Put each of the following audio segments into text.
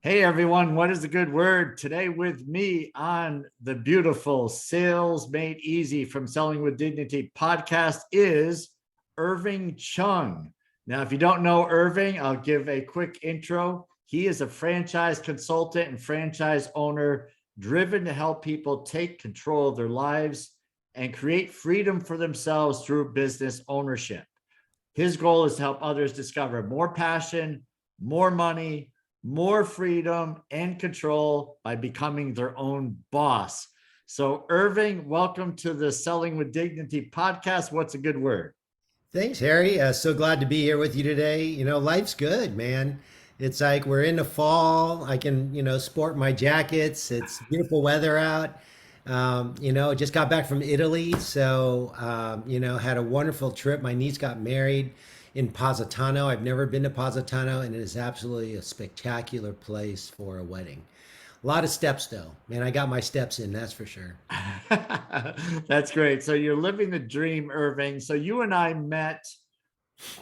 Hey everyone, what is the good word? Today with me on the beautiful Sales Made Easy from Selling with Dignity podcast is Irving Chung. Now, if you don't know Irving, I'll give a quick intro. He is a franchise consultant and franchise owner driven to help people take control of their lives and create freedom for themselves through business ownership. His goal is to help others discover more passion, more money, more freedom and control by becoming their own boss. So, Irving, welcome to the Selling with Dignity podcast. What's a good word? Thanks, Harry. So glad to be here with you today. Life's good, man. It's like we're in the fall. I can, sport my jackets. It's beautiful weather out. Just got back from Italy. So, had a wonderful trip. My niece got married in Positano. I've never been to Positano, and it is absolutely a spectacular place for a wedding. A lot of steps, though. Man, I got my steps in, that's for sure. That's great. So, you're living the dream, Irving. So, you and I met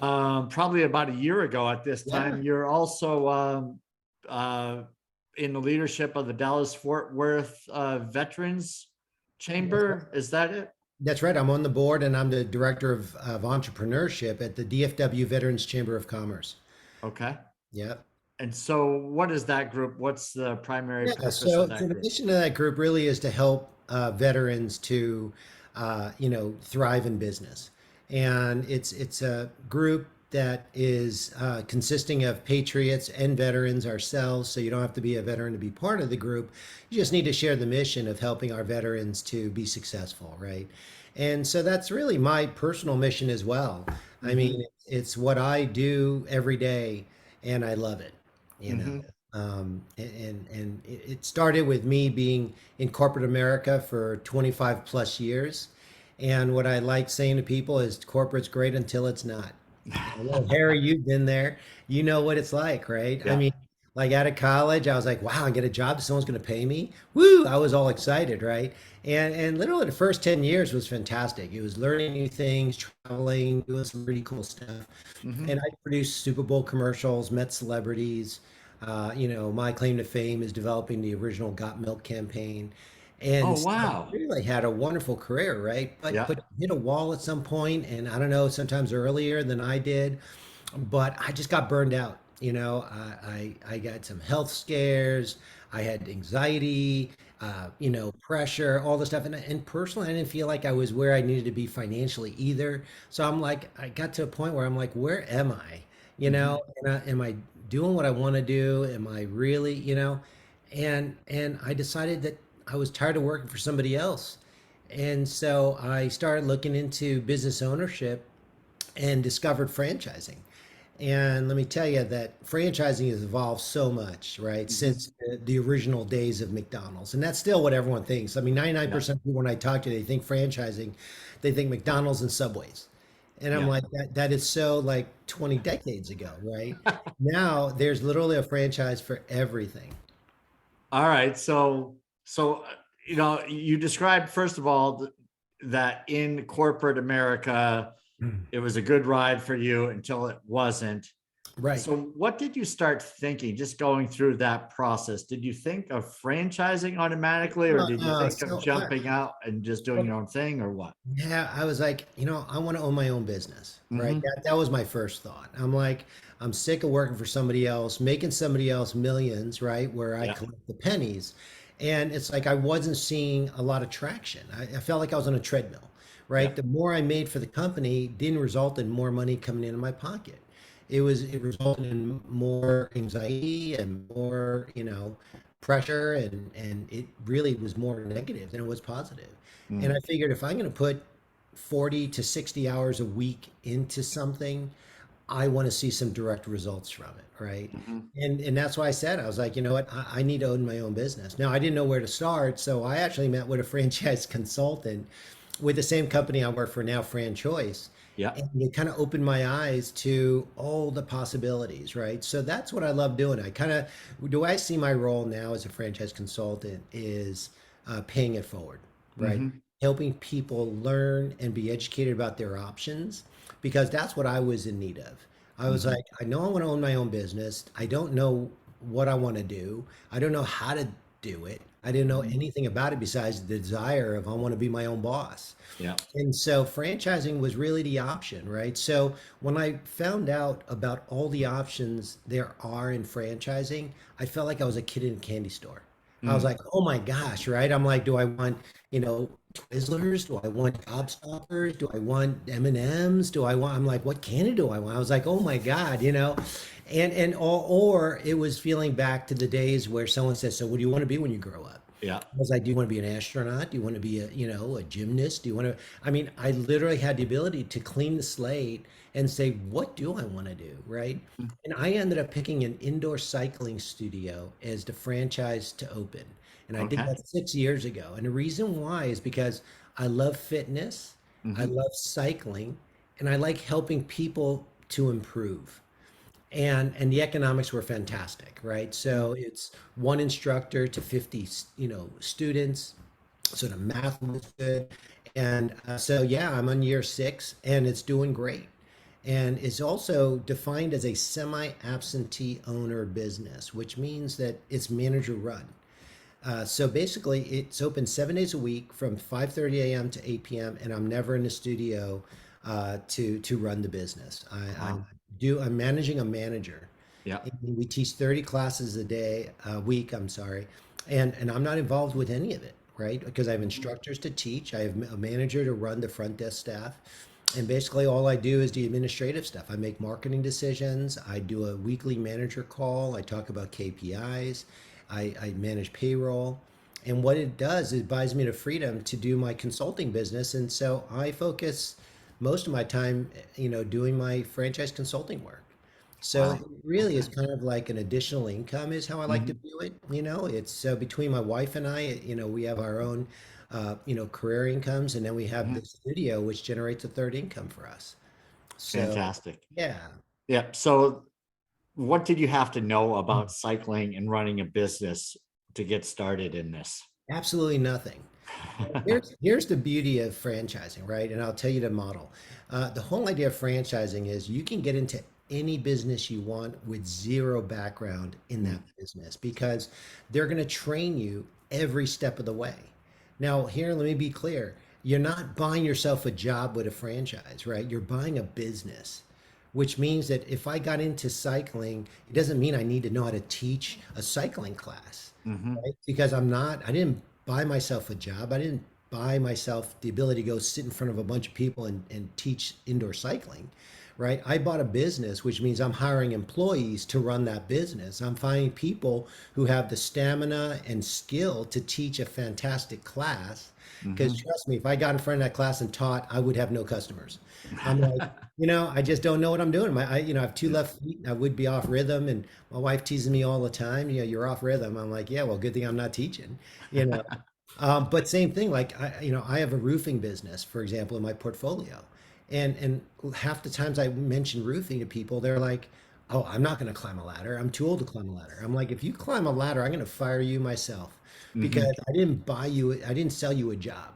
probably about a year ago at this Yeah. time. You're also in the leadership of the Dallas Fort Worth Veterans Chamber. Is that it? That's right. I'm on the board and I'm the director of entrepreneurship at the DFW Veterans Chamber of Commerce. Okay. Yep. And so, what is that group? What's the primary Yeah. purpose of So that the group? mission of that group really is to help veterans to, thrive in business. And it's a group that is consisting of patriots and veterans ourselves. So you don't have to be a veteran to be part of the group. You just need to share the mission of helping our veterans to be successful, right? And so that's really my personal mission as well. I Mm-hmm. mean, it's what I do every day, and I love it. You know, Mm-hmm. and it started with me being in corporate America for 25 plus years. And what I like saying to people is corporate's great until it's not. I know, Harry, you've been there. You know what it's like, right? I Yeah. mean, like out of college, I was like, wow, I get a job, someone's going to pay me. Woo! I was all excited, right? And literally the first 10 years was fantastic. It was learning new things, traveling, doing some pretty cool stuff. Mm-hmm. And I produced Super Bowl commercials, met celebrities. My claim to fame is developing the original Got Milk campaign. Oh, And so I wow. really had a wonderful career, right? But Yeah. but hit a wall at some point, and I don't know, sometimes earlier than I did, but I just got burned out. I got some health scares. I had anxiety, pressure, all this stuff, and personally, I didn't feel like I was where I needed to be financially either. So I'm like, I got to a point where I'm like, where am I? Mm-hmm. Am I doing what I want to do? Am I really, and I decided that I was tired of working for somebody else. And so I started looking into business ownership and discovered franchising. And let me tell you that franchising has evolved so much, right, Mm-hmm. since the original days of McDonald's. And that's still what everyone thinks. I mean, Yeah. 99% of people when I talk to, they think franchising, they think McDonald's and Subways. And I'm Yeah. like, that is so like 20 decades ago, right? Now there's literally a franchise for everything. All right. You described, first of all, that in corporate America, it was a good ride for you until it wasn't. Right. So, what did you start thinking just going through that process? Did you think of franchising automatically, or did you think of So jumping out and just doing your own thing, or what? yeah, I was like, I want to own my own business, right? Mm-hmm. That was my first thought. I'm like, I'm sick of working for somebody else, making somebody else millions, right? Where I Yeah. collect the pennies. And it's like I wasn't seeing a lot of traction. I felt like I was on a treadmill, Yeah. right? The more I made for the company didn't result in more money coming into my pocket. It resulted in more anxiety and more, pressure, and it really was more negative than it was positive. And I Mm. figured if I'm going to put 40 to 60 hours a week into something, I want to see some direct results from it, right? Mm-hmm. And that's why I said, I was like, you know what, I need to own my own business. Now I didn't know where to start, so I actually met with a franchise consultant with the same company I work for now, Choice, Yeah. and it kind of opened my eyes to all the possibilities, right? So that's what I love doing. Do I see my role now as a franchise consultant is paying it forward, right? Mm-hmm. Helping people learn and be educated about their options because that's what I was in need of. I was Mm-hmm. like, I know I want to own my own business. I don't know what I want to do. I don't know how to do it. I didn't know Mhm. anything about it besides the desire of I want to be my own boss. Yeah. And so franchising was really the option, right? So when I found out about all the options there are in franchising, I felt like I was a kid in a candy store. I was Mm. like, oh my gosh, right? I'm like, do I want, Twizzlers? Do I want Gobstoppers? Do I want M&Ms? Do I want, I'm like, what candy do I want? I was like, oh my God, and or it was feeling back to the days where someone says, so what do you want to be when you grow up? Yeah. I was like, do you want to be an astronaut? Do you want to be a gymnast? Do you want to, I mean, I literally had the ability to clean the slate and say, what do I want to do? Right. Mm. And I ended up picking an indoor cycling studio as the franchise to open. And I did Okay. that 6 years ago. And the reason why is because I love fitness, I Hmm. love cycling, and I like helping people to improve. And the economics were fantastic, right? So it's one instructor to 50 students, so the math was good. And so yeah, I'm on year 6 and it's doing great, and it's also defined as a semi-absentee owner business, which means that it's manager run. So basically, it's open 7 days a week from 5:30 a.m. to 8 p.m. and I'm never in the studio to run the business. Wow. I'm managing a manager. Yeah. And we teach 30 classes a week, I'm sorry. And I'm not involved with any of it, right? Because I have instructors to teach, I have a manager to run the front desk staff. And basically all I do is the administrative stuff. I make marketing decisions, I do a weekly manager call, I talk about KPIs, I manage payroll. And what it does is it buys me the freedom to do my consulting business. And so I focus most of my time, doing my franchise consulting work. So it Wow. really is Okay. kind of like an additional income is how I like to Hmm. view it. It's so between my wife and I, we have our own, career incomes, and then we have Hmm. the studio, which generates a third income for us. So Fantastic. yeah, Yeah. So what did you have to know about cycling and running a business to get started in this? absolutely nothing. Here's the beauty of franchising, right? And I'll tell you the model. The whole idea of franchising is you can get into any business you want with zero background in that Mm. business because they're going to train you every step of the way. Now, here, let me be clear. You're not buying yourself a job with a franchise, right? You're buying a business, which means that if I got into cycling, it doesn't mean I need to know how to teach a cycling class, Hmm. right? Because I didn't buy myself a job. I didn't buy myself the ability to go sit in front of a bunch of people and teach indoor cycling, right? I bought a business, which means I'm hiring employees to run that business. I'm finding people who have the stamina and skill to teach a fantastic class. Because Hmm. trust me, if I got in front of that class and taught, I would have no customers. I'm like, I just don't know what I'm doing. I have two Yeah. left feet. I would be off rhythm, and my wife teases me all the time. You're off rhythm. I'm like, yeah, well, good thing I'm not teaching. You know, but same thing. Like I have a roofing business, for example, in my portfolio, and half the times I mention roofing to people, they're like, "Oh, I'm not going to climb a ladder. I'm too old to climb a ladder." I'm like, "If you climb a ladder, I'm going to fire you myself because Hmm. I didn't buy you. I didn't sell you a job."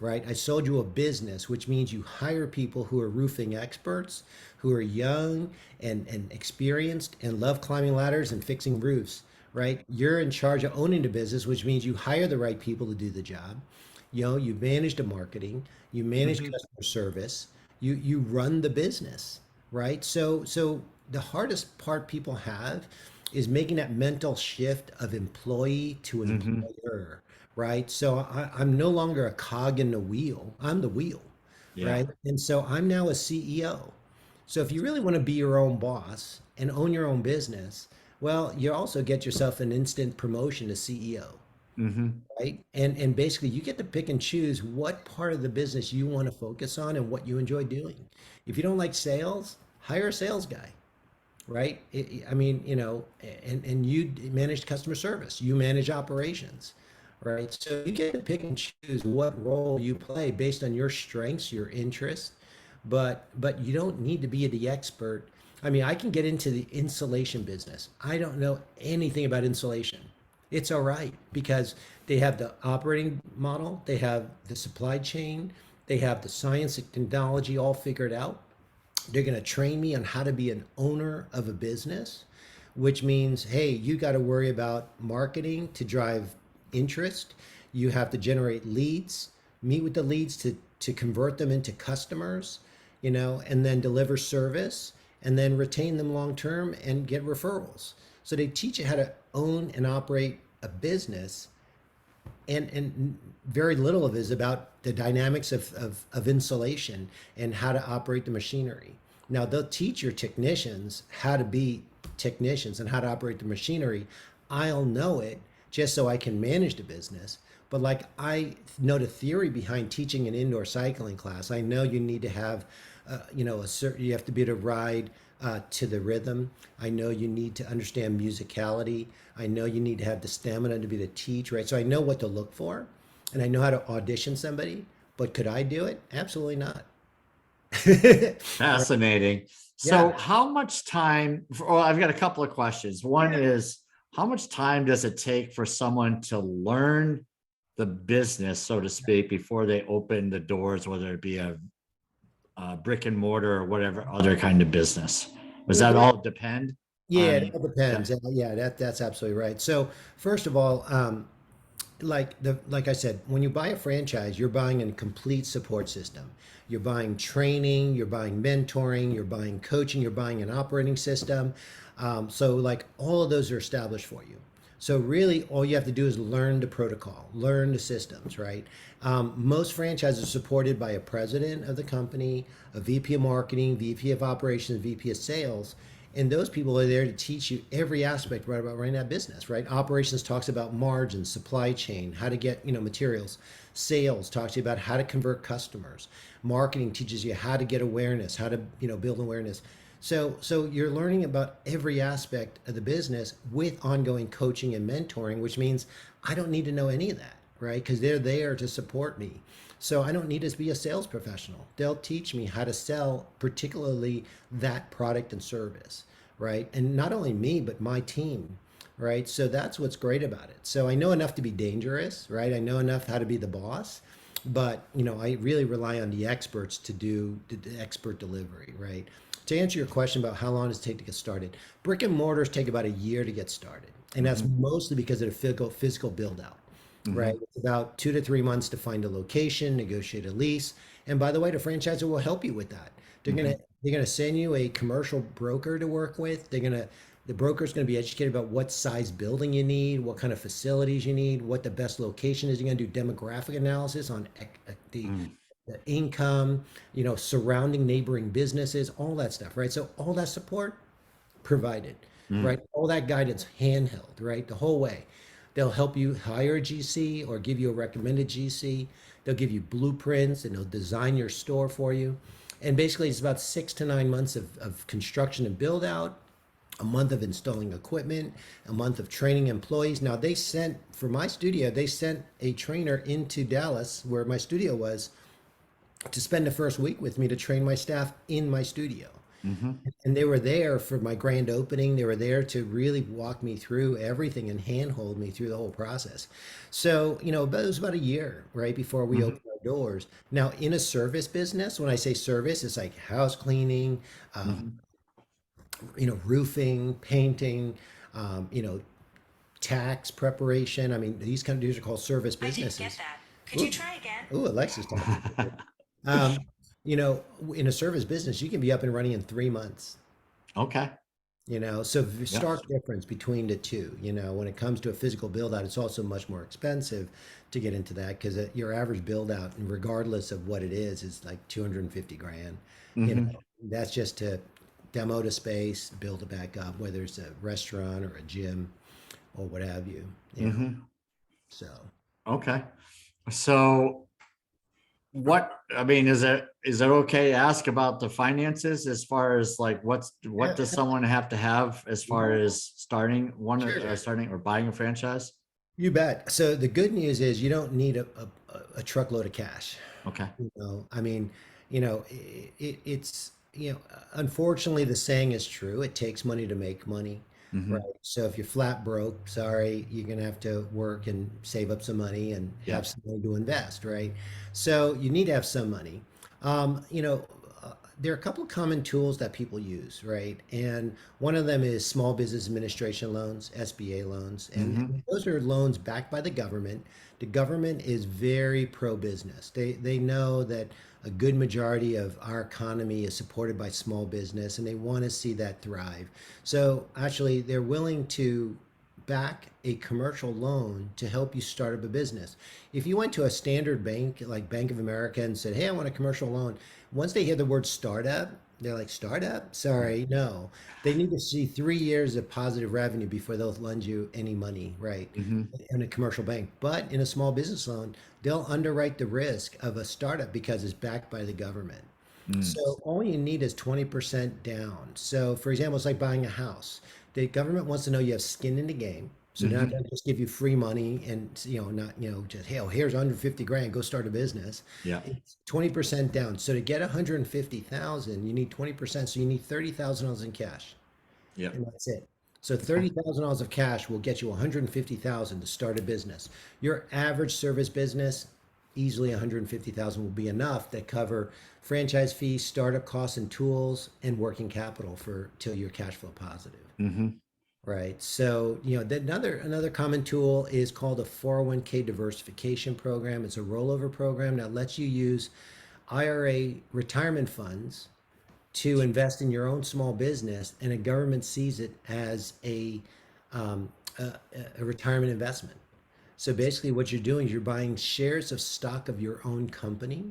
Right? I sold you a business, which means you hire people who are roofing experts, who are young and experienced and love climbing ladders and fixing roofs, right? You're in charge of owning the business, which means you hire the right people to do the job. You manage the marketing, you manage Hmm. customer service, you run the business, right? So the hardest part people have is making that mental shift of employee to Hmm. employer, right? So I'm no longer a cog in the wheel. I'm the wheel, Yeah. right? And so I'm now a CEO. So if you really want to be your own boss and own your own business, well, you also get yourself an instant promotion to CEO, Hmm. right? And basically you get to pick and choose what part of the business you want to focus on and what you enjoy doing. If you don't like sales, hire a sales guy, right? I mean, and you manage customer service, you manage operations, right? So you get to pick and choose what role you play based on your strengths, your interests, but you don't need to be the expert. I mean, I can get into the insulation business. I don't know anything about insulation. It's all right because they have the operating model, they have the supply chain, they have the science and technology all figured out. They're going to train me on how to be an owner of a business, which means, hey, you got to worry about marketing to drive interest. You have to generate leads, meet with the leads to convert them into customers, and then deliver service and then retain them long term and get referrals. So they teach you how to own and operate a business, and very little of it is about the dynamics of insulation and how to operate the machinery. Now they'll teach your technicians how to be technicians and how to operate the machinery. I'll know it just so I can manage the business. But like I know the theory behind teaching an indoor cycling class. I know you need to have, a certain. You have to be able to ride to the rhythm. I know you need to understand musicality. I know you need to have the stamina to be the teach, right? So I know what to look for, and I know how to audition somebody. But could I do it? Absolutely not. Fascinating. So Yeah. how much time, well, I've got a couple of questions. One is, how much time does it take for someone to learn the business, so to speak, before they open the doors, whether it be a brick and mortar or whatever other kind of business? Does Well, that all depend yeah, it on? all Yeah. depends. Yeah, that's absolutely right. So first of all, like I said, when you buy a franchise, you're buying a complete support system. You're buying training, you're buying mentoring, you're buying coaching, you're buying an operating system. So like all of those are established for you. So really, all you have to do is learn the protocol, learn the systems, right? Most franchises are supported by a president of the company, a VP of marketing, VP of operations, VP of sales, and those people are there to teach you every aspect right about running that business, right? Operations talks about margins, supply chain, how to get, materials. Sales talks to you about how to convert customers. Marketing teaches you how to get awareness, how to, build awareness. So you're learning about every aspect of the business with ongoing coaching and mentoring, which means I don't need to know any of that, right? Because they're there to support me. So I don't need to be a sales professional. They'll teach me how to sell, particularly that product and service, right? And not only me, but my team, right? So that's what's great about it. So I know enough to be dangerous, right? I know enough how to be the boss, but I really rely on the experts to do the expert delivery, right? To answer your question about how long does it take to get started, brick and mortars take about a year to get started, and that's Mhm, mostly because of the physical build out. Right. mhm, It's about 2 to 3 months to find a location, negotiate a lease. And by the way, the franchisor will help you with that. They're gonna mhm, they're gonna send you a commercial broker to work with. The broker's gonna be educated about what size building you need, what kind of facilities you need, what the best location is. You're gonna do demographic analysis on mm, the income, surrounding neighboring businesses, all that stuff, right? So all that support provided, right? mm, All that guidance handheld, right? The whole way. They'll help you hire a GC or give you a recommended GC. They'll give you blueprints and they'll design your store for you. And basically, it's about 6 to 9 months of construction and build out, a month of installing equipment, a month of training employees. Now, for my studio, they sent a trainer into Dallas, where my studio was, to spend the first week with me to train my staff in my studio. mhm. And they were there for my grand opening. They were there to really walk me through everything and handhold me through the whole process. So, but it was about a year, right, before we Mhm, opened our doors. Now, in a service business, when I say service, it's like house cleaning, um, mhm. roofing, painting, um, you know, tax preparation. I mean, these are called service I didn't get businesses. that. Could you Ooh, try again? ooh, Alexa's talking. Um, in a service business, you can be up and running in 3 months. Okay. So the Yeah. stark difference between the two, when it comes to a physical build out, it's also much more expensive to get into that because your average build out, and regardless of what it is like 250 grand. Mhm, That's just to demo the space, build it back up, whether it's a restaurant or a gym or what have you, you know. mhm. So Okay. So I mean, is it okay to ask about the finances as far as like what yeah, does someone have to have as far as sure. starting or buying a franchise? You bet. So the good news is you don't need a truckload of cash. Okay. I mean, it's, unfortunately, the saying is true. It takes money to make money, right? Hmm. So if you're flat broke, sorry, you're gonna have to work and save up some money and have Yep. some money to invest, right? So you need to have some money. Um, you know, there are a couple of common tools that people use, right? And one of them is small business administration loans, SBA loans, and Hmm. those are loans backed by the government. The government is very pro-business. They know that a good majority of our economy is supported by small business, and they want to see that thrive. So actually, they're willing to back a commercial loan to help you start up a business. If you went to a standard bank like Bank of America and said, "Hey, I want a commercial loan," once they hear the word startup, they're like, "Startup? Sorry, no." They need to see 3 years of positive revenue before they'll lend you any money, right? Hmm. In a commercial bank. But in a small business loan, they'll underwrite the risk of a startup because it's backed by the government. Mm. So all you need is 20% down. So for example, it's like buying a house. The government wants to know you have skin in the game. So they're not Hmm. going to just give you free money and not just, hey, oh, here's 150 grand, go start a business. Yeah. It's 20% down. So to get 150,000, you need 20%. So you need $30,000 in cash, Yeah. and that's it. So Okay. $30,000 of cash will get you 150,000 to start a business. Your average service business, easily 150,000 will be enough to cover franchise fees, startup costs and tools, and working capital for till you're cash flow positive. Hmm. Right. So, another common tool is called a 401k diversification program. It's a rollover program that lets you use IRA retirement funds to invest in your own small business, and a government sees it as um, a, a retirement investment. So basically, what you're doing is you're buying shares of stock of your own company,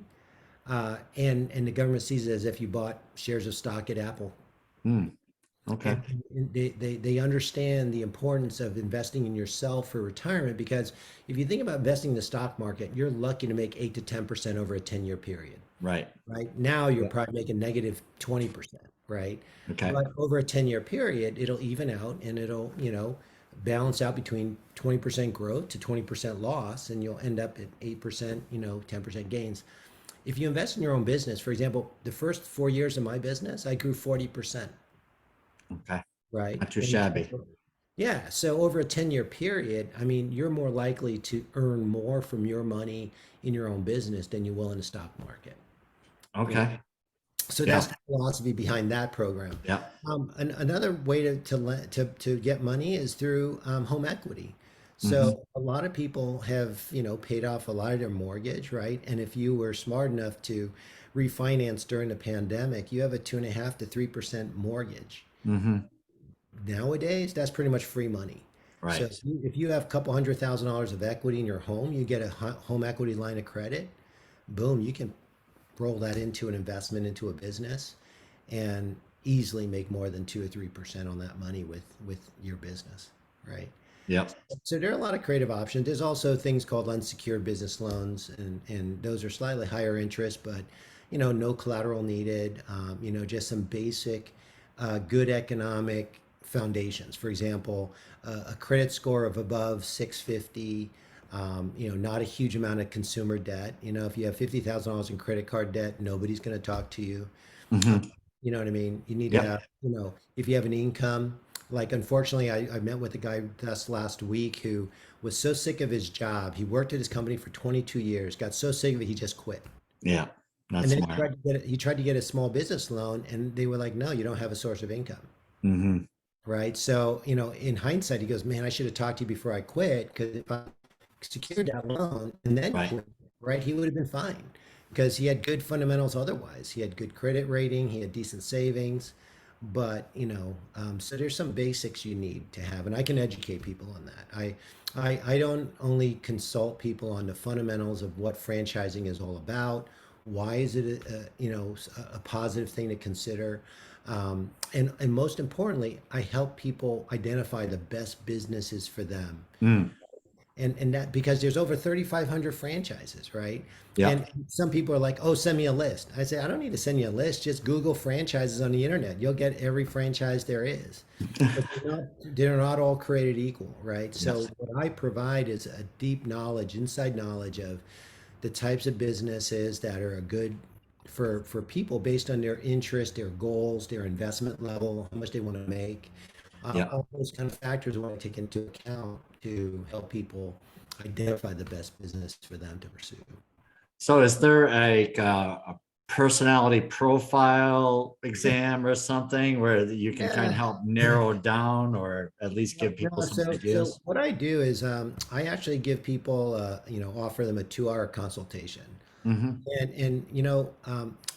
and the government sees it as if you bought shares of stock at Apple. Mm. Okay. And they understand the importance of investing in yourself for retirement, because if you think about investing in the stock market, you're lucky to make 8 to 10% over a 10-year period. Right. Right now, you're Yeah. probably making negative 20%, right? Okay. But over a 10-year period, it'll even out, and it'll, balance out between 20% growth to 20% loss, and you'll end up at 8%, 10% gains. If you invest in your own business, for example, the first 4 years of my business, I grew 40%, Okay. right? Not too And shabby. yeah, so over a 10-year period, I mean, you're more likely to earn more from your money in your own business than you will in the stock market. Okay. So that's Yeah. the philosophy behind that program. Yeah. Another way to get money is through home equity. Hmm. So a lot of people have, paid off a lot of their mortgage, right? And if you were smart enough to refinance during the pandemic, you have a 2.5 to 3% mortgage. Hmm. Nowadays, that's pretty much free money. So Right. if you have a couple $100,000 of equity in your home, you get a home equity line of credit. Boom, you can roll that into an investment into a business and easily make more than 2 or 3% on that money with your business, right? Yep. So there are a lot of creative options. There's also things called unsecured business loans, and those are slightly higher interest, but no collateral needed. Just some basic, good economic foundations. For example, a credit score of above 650. Not a huge amount of consumer debt. If you have $50,000 in credit card debt, nobody's going to talk to you. Hmm. You know what I mean? You need to Yep. have, if you have an income, like unfortunately, I met with a guy just last week who was so sick of his job. He worked at his company for 22 years, got so sick of it, he just quit. Yeah. Not And then smart. he tried to get a small business loan, and they were like, no, you don't have a source of income. Hmm. Right. So, in hindsight, he goes, man, I should have talked to you before I quit, because if I secured that loan and then Right. quit, right, he would have been fine, because he had good fundamentals otherwise. He had good credit rating, he had decent savings. But, so there's some basics you need to have, and I can educate people on that. I don't only consult people on the fundamentals of what franchising is all about. Why is it a positive thing to consider? And most importantly, I help people identify the best businesses for them. Mm. And that, because there's over 3,500 franchises, right? And Yep. some people are like, oh, send me a list. I say, I don't need to send you a list. Just Google franchises on the internet. You'll get every franchise there is. But they're not all created equal, right? So Yes. what I provide is a deep knowledge, inside knowledge of the types of businesses that are a good for people based on their interest, their goals, their investment level, how much they want to make. Yep. All those kind of factors I want to take into account to help people identify the best business for them to pursue. So is there a personality profile exam or something where you can kind of Yeah. help narrow down or at least give people No, some so ideas? what I do is I actually give people, offer them a 2 hour consultation. Hmm. And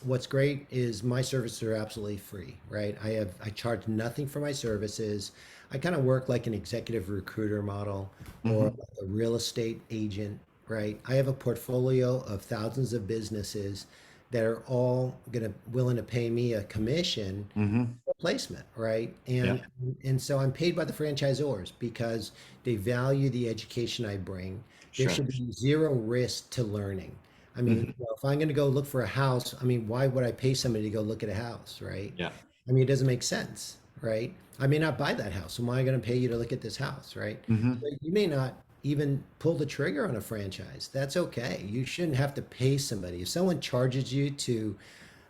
what's great is my services are absolutely free, right? I charge nothing for my services. I kind of work like an executive recruiter model or Hmm. like a real estate agent, right? I have a portfolio of thousands of businesses that are all gonna willing to pay me a commission Hmm. placement, right? Yeah. And so I'm paid by the franchisors because they value the education I bring. There Sure. should be zero risk to learning. I mean, Hmm. if I'm going to go look for a house, I mean, why would I pay somebody to go look at a house, right? Yeah. I mean, it doesn't make sense, right? I may not buy that house. So why am I going to pay you to look at this house, right? Hmm. So you may not even pull the trigger on a franchise. That's okay. You shouldn't have to pay somebody. If someone charges you to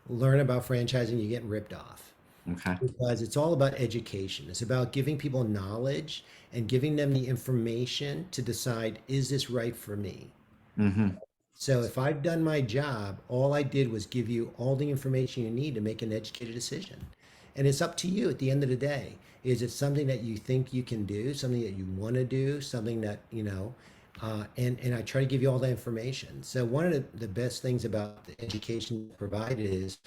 learn about franchising, you're getting ripped off Okay. because it's all about education. It's about giving people knowledge and giving them the information to decide, is this right for me? Hmm. So if I've done my job, all I did was give you all the information you need to make an educated decision. And it's up to you at the end of the day. Is it something that you think you can do, something that you want to do, something that, and I try to give you all that information. So one of the best things about the education provided is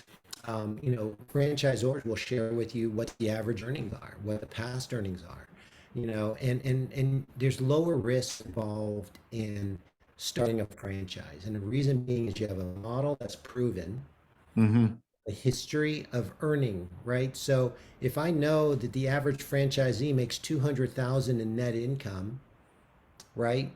franchisors will share with you what the average earnings are, what the past earnings are, and there's lower risk involved in starting a franchise. And the reason being is you have a model that's proven, Hmm. a history of earning, right? So if I know that the average franchisee makes 200,000 in net income, right?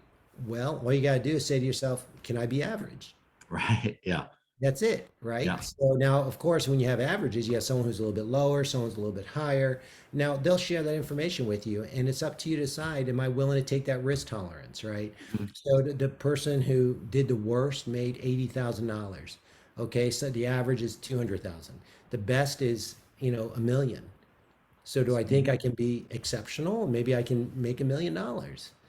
Well, all you got to do is say to yourself, can I be average? Right. Yeah. That's it, right? Yeah. So now, of course, when you have averages, you have someone who's a little bit lower, someone's a little bit higher. Now they'll share that information with you, and it's up to you to decide, am I willing to take that risk tolerance, right? Mhm. So the person who did the worst made $80,000. Okay, so the average is 200,000. The best is, 1 million. So do I think I can be exceptional? Maybe I can make $1 million.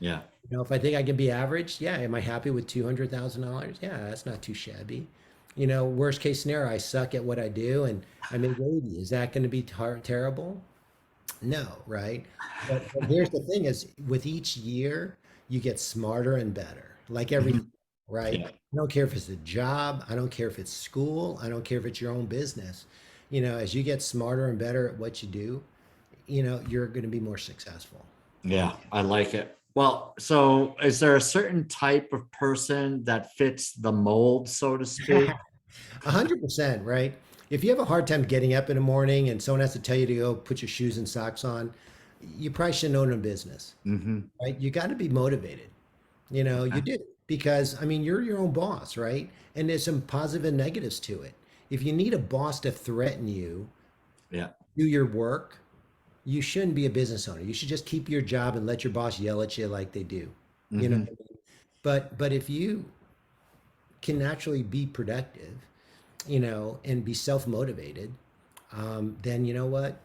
Yeah. If I think I can be average, yeah. Am I happy with $200,000? Yeah, that's not too shabby. Worst case scenario, I suck at what I do and I make 80. Is that going to be terrible? No, right? But here's the thing is with each year, you get smarter and better, like everything, Mhm. right? Yeah. I don't care if it's a job, I don't care if it's school, I don't care if it's your own business. As you get smarter and better at what you do, you're going to be more successful. Yeah. I like it. Well, so is there a certain type of person that fits the mold, so to speak? 100%, right? If you have a hard time getting up in the morning and someone has to tell you to go put your shoes and socks on, you probably shouldn't own a business, Hmm. right? You got to be motivated. You Okay. do because I mean, you're your own boss, right? And there's some positive and negatives to it. If you need a boss to threaten you, Yeah. do your work, you shouldn't be a business owner. You should just keep your job and let your boss yell at you like they do. You know, Hmm. but if you can actually be productive, and be self motivated, then you know what?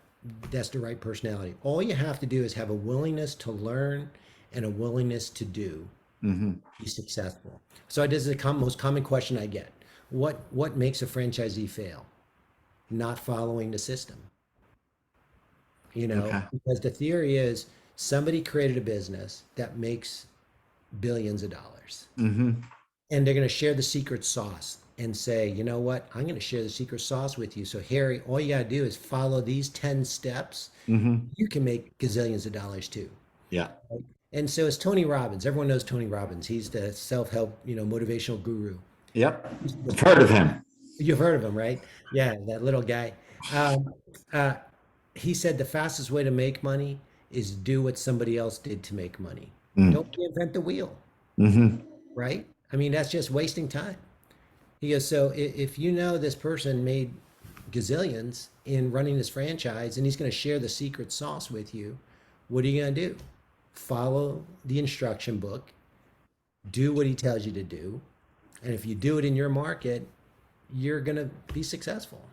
That's the right personality. All you have to do is have a willingness to learn and a willingness to do, Hmm. be successful. So this is the most common question I get. What makes a franchisee fail? Not following the system. Okay. Because the theory is somebody created a business that makes billions of dollars Hmm. and they're going to share the secret sauce and say, you know what, I'm going to share the secret sauce with you. So, Harry, all you got to do is follow these 10 steps. Hmm. You can make gazillions of dollars too. Yeah. Right? And so it's Tony Robbins. Everyone knows Tony Robbins. He's the self help, motivational guru. Yep. The I've heard of fast, him. you've heard of him, right? Yeah, that little guy. Um, uh, he said the fastest way to make money is do what somebody else did to make money. Don't reinvent the wheel, Mm-hmm. right? I mean, that's just wasting time. He goes, so if you know this person made gazillions in running this franchise and he's going to share the secret sauce with you, what are you going to do? Follow the instruction book, do what he tells you to do. And if you do it in your market, you're going to be successful.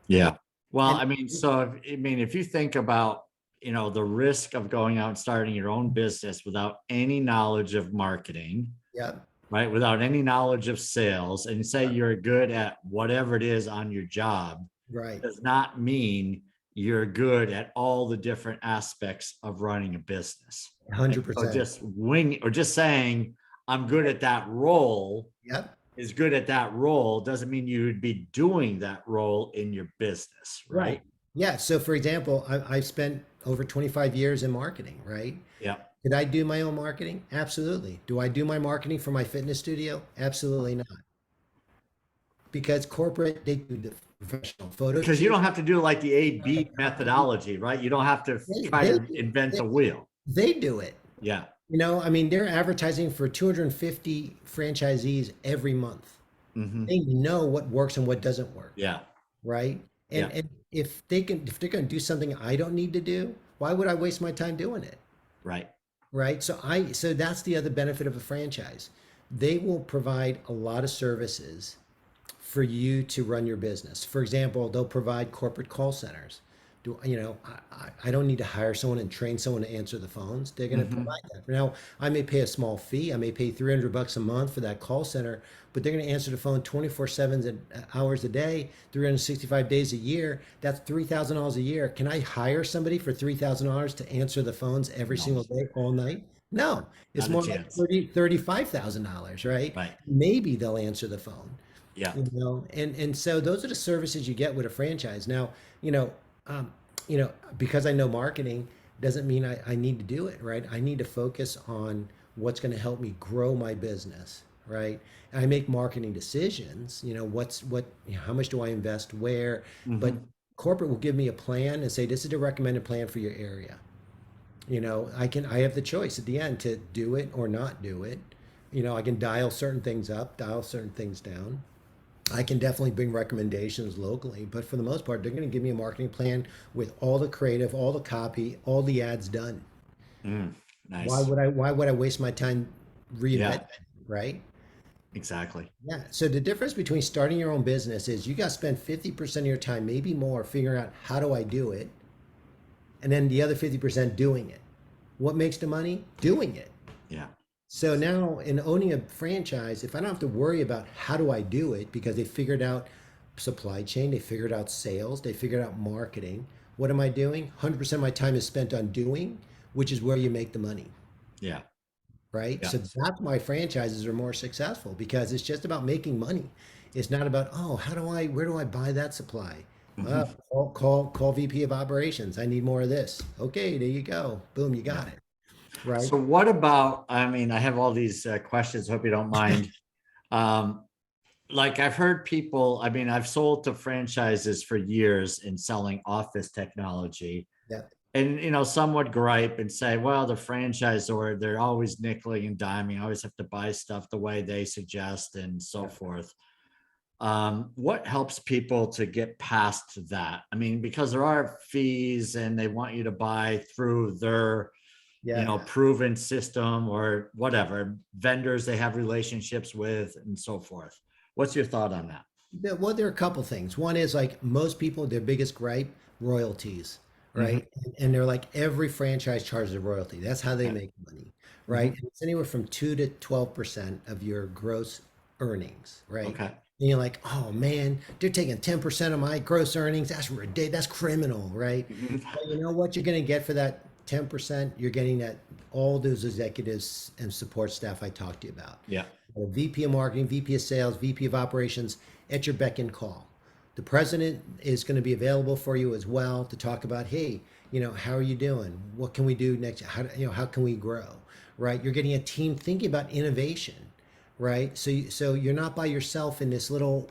Yeah. Well, And I mean, if you think about, the risk of going out and starting your own business without any knowledge of marketing, yeah, right? Without any knowledge of sales, and say you're good at whatever it is on your job, Right. does not mean you're good at all the different aspects of running a business. And so 100%. just saying I'm good at that role Yep. is good at that role doesn't mean you would be doing that role in your business, Right. right? Yeah. So, for example, I've spent over 25 years in marketing, right? Yeah. Did I do my own marketing? Absolutely. Do I do my marketing for my fitness studio? Absolutely not. Because corporate, they do the professional photo Because you shoot. don't have to do like the A/B methodology, right? You don't have to They, try they, to invent they, the wheel. they do it. Yeah. I mean, they're advertising for 250 franchisees every month. Hmm. They know what works and what doesn't work, Yeah. right? Yeah. And if they're going to do something I don't need to do, why would I waste my time doing it? Right. Right? So that's the other benefit of a franchise. They will provide a lot of services for you to run your business. For example, they'll provide corporate call centers. I don't need to hire someone and train someone to answer the phones. They're going to Hmm. provide that. Now, I may pay a small fee. I may pay $300 a month for that call center, but they're going to answer the phone 24/7 hours a day, 365 days a year. That's $3,000 a year. Can I hire somebody for $3,000 to answer the phones every No, single day, all night? No, it's not a more like chance. 35,000 dollars, right? Right. Maybe they'll answer the phone. Yeah. And so those are the services you get with a franchise. Now, you know, um, because I know marketing doesn't mean I need to do it, right? I need to focus on what's going to help me grow my business, right? And I make marketing decisions, how much do I invest where, but Hmm. corporate will give me a plan and say, this is the recommended plan for your area. I have the choice at the end to do it or not do it. I can dial certain things up, dial certain things down. I can definitely bring recommendations locally, but for the most part, they're going to give me a marketing plan with all the creative, all the copy, all the ads done. Mm, Why nice. would I why would I waste my time Yeah, reinventing, right? exactly. Yeah. So the difference between starting your own business is you got to spend 50% of your time, maybe more, figuring out how do I do it, and then the other 50% doing it. What makes the money? Doing it. Yeah. So now in owning a franchise, if I don't have to worry about how do I do it because they figured out supply chain, they figured out sales, they figured out marketing, what am I doing? 100% of my time is spent on doing, which is where you make the money, Yeah. right? Yeah. So that's why franchises are more successful because it's just about making money. It's not about, oh, where do I buy that supply? Hmm. Call VP of operations. I need more of this. Okay, there you go. Boom, you Yeah. got it. Right. So what about, I mean, I have all these questions. Hope you don't mind. Um, like I've heard people, I mean, I've sold to franchises for years in selling office technology. Yeah. And some would gripe and say, well, the franchisor, they're always nickeling and diming, I always have to buy stuff the way they suggest and so forth. What helps people to get past that? I mean, because there are fees and they want you to buy through their Yeah. proven system or whatever vendors they have relationships with and so forth. What's your thought on that? Well, there are a couple things. One is like most people, their biggest gripe, royalties, Hmm. right? And they're like every franchise charges a royalty. That's how they Yeah. make money, right? Hmm. And it's anywhere from 2 to 12% of your gross earnings, right? Okay. And you're like, oh man, they're taking 10% of my gross earnings. That's criminal, right? Hmm. Well, you know what you're going to get for that 10%? You're getting that all those executives and support staff I talked to you about. Yeah. A VP of marketing, VP of sales, VP of operations at your beck and call. The president is going to be available for you as well to talk about, hey, how are you doing? What can we do next? How can we grow? Right? You're getting a team thinking about innovation, right? So you're not by yourself in this little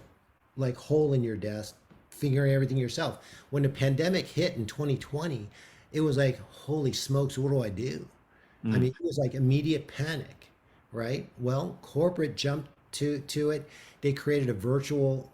like hole in your desk figuring everything yourself. When the pandemic hit in 2020, it was like, holy smokes, what do I do? I Mm. mean, it was like immediate panic, right? Well, corporate jumped to it. They created a virtual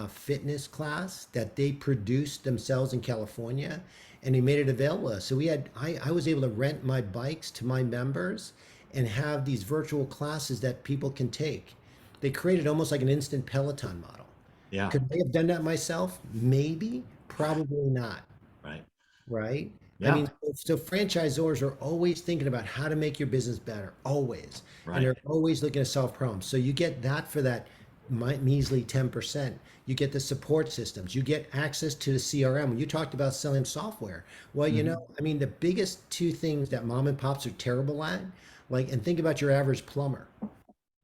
fitness class that they produced themselves in California, and they made it available to us. So I was able to rent my bikes to my members and have these virtual classes that people can take. They created almost like an instant Peloton model. Yeah. Could I have done that myself? Maybe, probably not, Right. right? I Yeah. mean, so franchisors are always thinking about how to make your business better, always. And Right. they're always looking to solve problems. So you get that for that measly 10%. You get the support systems. You get access to the CRM. When you talked about selling software, well, Hmm. I mean, the biggest two things that mom and pops are terrible at, like, and think about your average plumber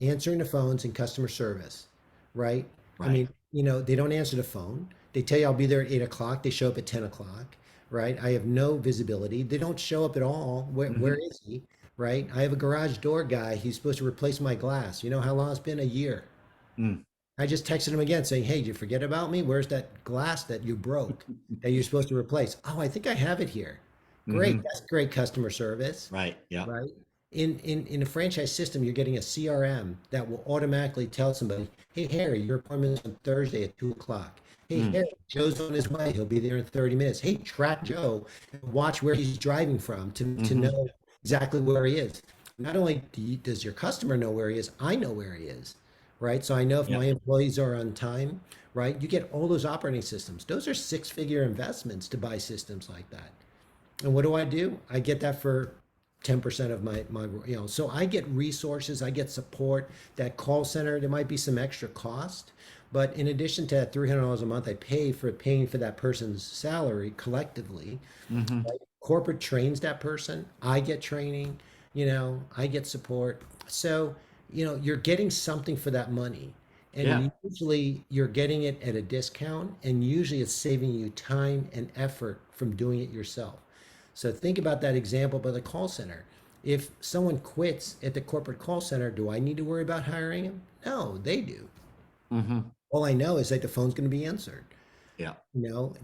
answering the phones and customer service, right? I Right. mean, they don't answer the phone. They tell you I'll be there at 8 o'clock. They show up at 10 o'clock, right? I have no visibility. They don't show up at all. Where Hmm. is he, right? I have a garage door guy. He's supposed to replace my glass. You know how long it's been? A year. Mm. I just texted him again saying, hey, did you forget about me? Where's that glass that you broke that you're supposed to replace? Oh, I think I have it here. Great. Hmm. That's great customer service, Right. Yeah. right? In a franchise system, you're getting a CRM that will automatically tell somebody, hey, Harry, your appointment is on Thursday at 2 o'clock. Hey, Mm. Harry, Joe's on his way. He'll be there in 30 minutes. Hey, track Joe and watch where he's driving from to Hmm. know exactly where he is. Not only does your customer know where he is, I know where he is, right? So I know if Yeah. my employees are on time, right? You get all those operating systems. Those are six-figure investments to buy systems like that. And what do? I get that for 10% of my. So I get resources, I get support. That call center, there might be some extra cost, but in addition to that $300 a month, I pay for paying for that person's salary collectively. Hmm. Corporate trains that person. I get training, I get support. So, you're getting something for that money. Yeah. And usually you're getting it at a discount, and usually it's saving you time and effort from doing it yourself. So think about that example by the call center. If someone quits at the corporate call center, do I need to worry about hiring him? No, they do. Hmm. All I know is that the phone's going to be answered. Yeah.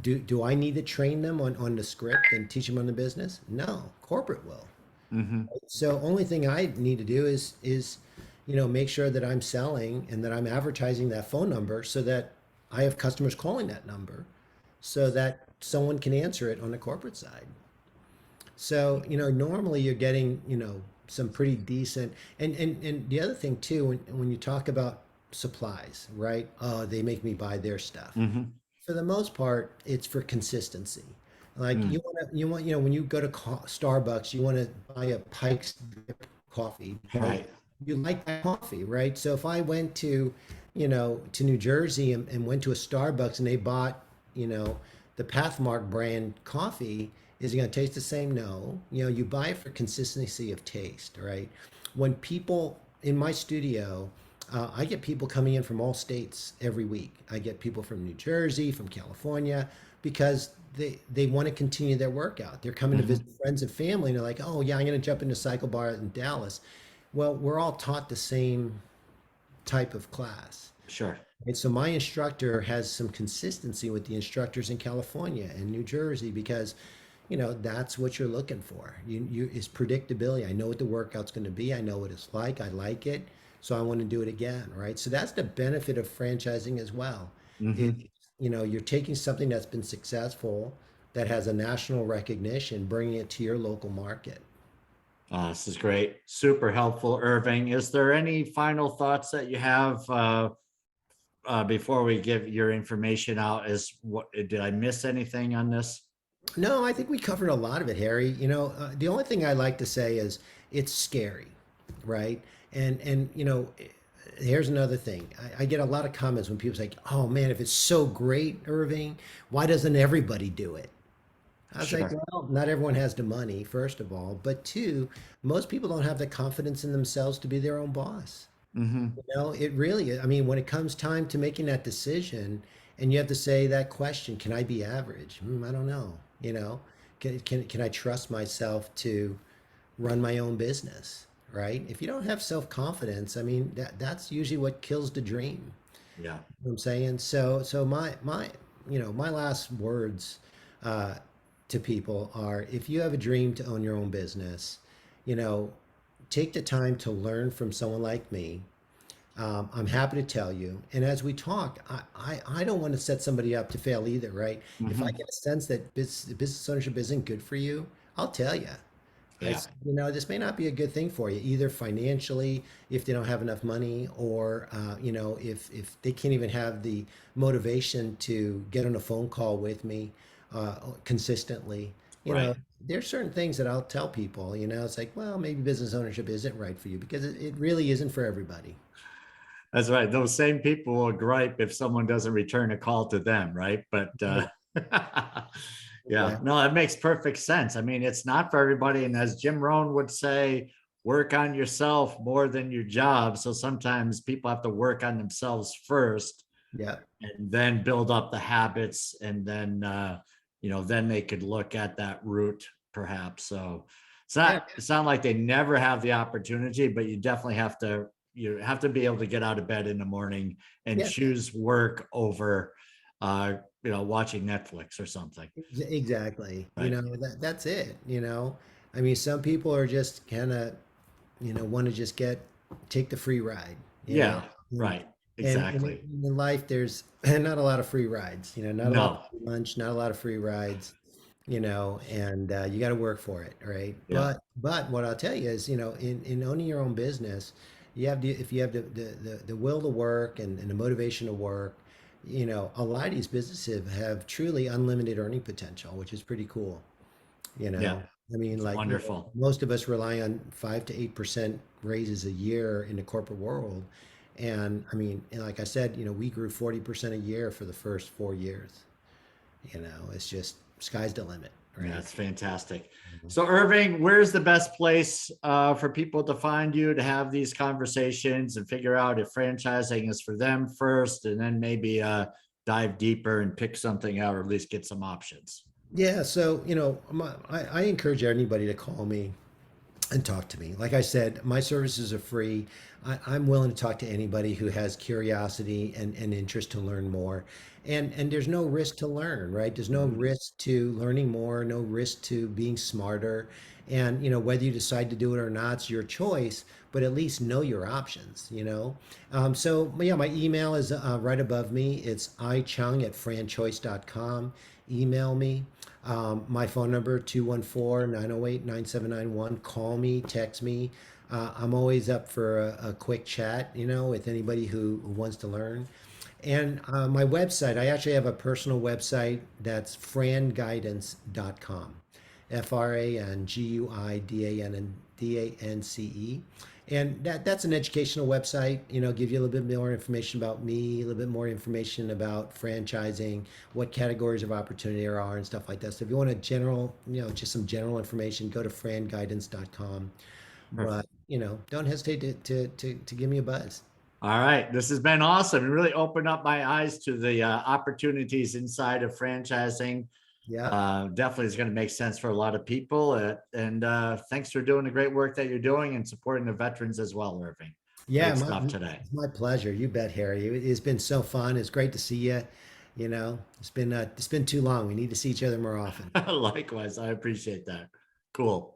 Do I need to train them on the script and teach them on the business? No, corporate will. Hmm. So only thing I need to do is make sure that I'm selling and that I'm advertising that phone number so that I have customers calling that number so that someone can answer it on the corporate side. So, normally you're getting, some pretty decent and the other thing too, when you talk about supplies, right? Oh, they make me buy their stuff. Hmm. For the most part, it's for consistency. Like Mm. when you go to Starbucks, you want to buy a Pike's drip coffee because Right. you like that coffee, right? So if I went to New Jersey and went to a Starbucks and they bought, the Pathmark brand coffee, is it going to taste the same? No. You buy it for consistency of taste, right? When people in my studio, I get people coming in from all states every week. I get people from New Jersey, from California, because they want to continue their workout. They're coming to visit Hmm. friends and family, and they're like, "Oh yeah, I'm going to jump into Cycle Bar in Dallas." Well, we're all taught the same type of class. Sure. And so my instructor has some consistency with the instructors in California and New Jersey because, that's what you're looking for. Is predictability. I know what the workout's going to be. I know what it's like. I like it, so I want to do it again, right? So that's the benefit of franchising as well. Is Hmm. you're taking something that's been successful, that has a national recognition, bringing it to your local market. This is great. Super helpful, Irving. Is there any final thoughts that you have before we give your information out? Is what did I miss anything on this? No, I think we covered a lot of it, Harry. The only thing I like to say is it's scary, right? And here's another thing. I get a lot of comments when people say, "Oh man, if it's so great, Irving, why doesn't everybody do it?" I was like, Sure. well, not everyone has the money, first of all, but two, most people don't have the confidence in themselves to be their own boss. Hmm. It really, I mean, when it comes time to making that decision and you have to say that question, can I be average? I don't know. Can I trust myself to run my own business? Right? If you don't have self-confidence, I mean, that's usually what kills the dream. Yeah. You know what I'm saying? So my last words uh, to people are if you have a dream to own your own business, you know, take the time to learn from someone like me. I'm happy to tell you. And as we talk, I don't want to set somebody up to fail either, right? If I Hmm. get a sense that business ownership isn't good for you, I'll tell you. Yeah. This may not be a good thing for you, either financially, if they don't have enough money, or, if they can't even have the motivation to get on a phone call with me consistently. you know, Right. there's certain things that I'll tell people, it's like, well, maybe business ownership isn't right for you because it really isn't for everybody. That's right. Those same people will gripe if someone doesn't return a call to them, right? But Right. yeah, Exactly. no, it makes perfect sense. I mean, it's not for everybody. And as Jim Rohn would say, work on yourself more than your job. So sometimes people have to work on themselves first Yeah. and then build up the habits. And then, then they could look at that route perhaps. So Yeah. it's not like they never have the opportunity, but you have to be able to get out of bed in the morning and Yeah. choose work over watching Netflix or something. Exactly. Right. That's it, I mean, some people are just kind of, want to just take the free ride, Yeah. and Right. and Exactly. in life there's not a lot of free rides, not a lot of No. free lunch, not a lot of free rides, and you got to work for it, right? Yeah. But what I'll tell you is, in owning your own business, if you have the will to work and the motivation to work, a lot of these businesses have truly unlimited earning potential, which is pretty cool. You Yeah. know, I mean, It's like, wonderful. most of us rely on 5 to 8% raises a year in the corporate world. And I mean, and like I said, we grew 40% a year for the first 4 years. It's just sky's the limit, Yeah, right? it's fantastic. Mhm. So, Irving, where's the best place for people to find you to have these conversations and figure out if franchising is for them first, and then maybe dive deeper and pick something out, or at least get some options? Yeah. So, I encourage anybody to call me and talk to me. Like I said, my services are free. I'm willing to talk to anybody who has curiosity and interest to learn more. And there's no risk to learn, right? There's no Mhm. risk to learning more, no risk to being smarter. And whether you decide to do it or not, it's your choice. But at least know your options. So yeah, my email is right above me. It's ichung@franchoice.com. Email me. My phone number, 214-908-9791. Call me, text me. I'm always up for a quick chat, with anybody who wants to learn. And my website, I actually have a personal website that's franguidance.com. FRANGUIDANCE. And that's an educational website, give you a little bit more information about me, a little bit more information about franchising, what categories of opportunity there are and stuff like that. So if you want a general, just some general information, go to franguidance.com. But, Perfect. don't hesitate to give me a buzz. All right. This has been awesome. It really opened up my eyes to the opportunities inside of franchising. Yeah. Definitely is going to make sense for a lot of people. And thanks for doing the great work that you're doing and supporting the veterans as well, Irving. Yeah, Great stuff today. my pleasure. You bet, Harry. It's been so fun. It's great to see you. It's been too long. We need to see each other more often. Likewise, I appreciate that. Cool.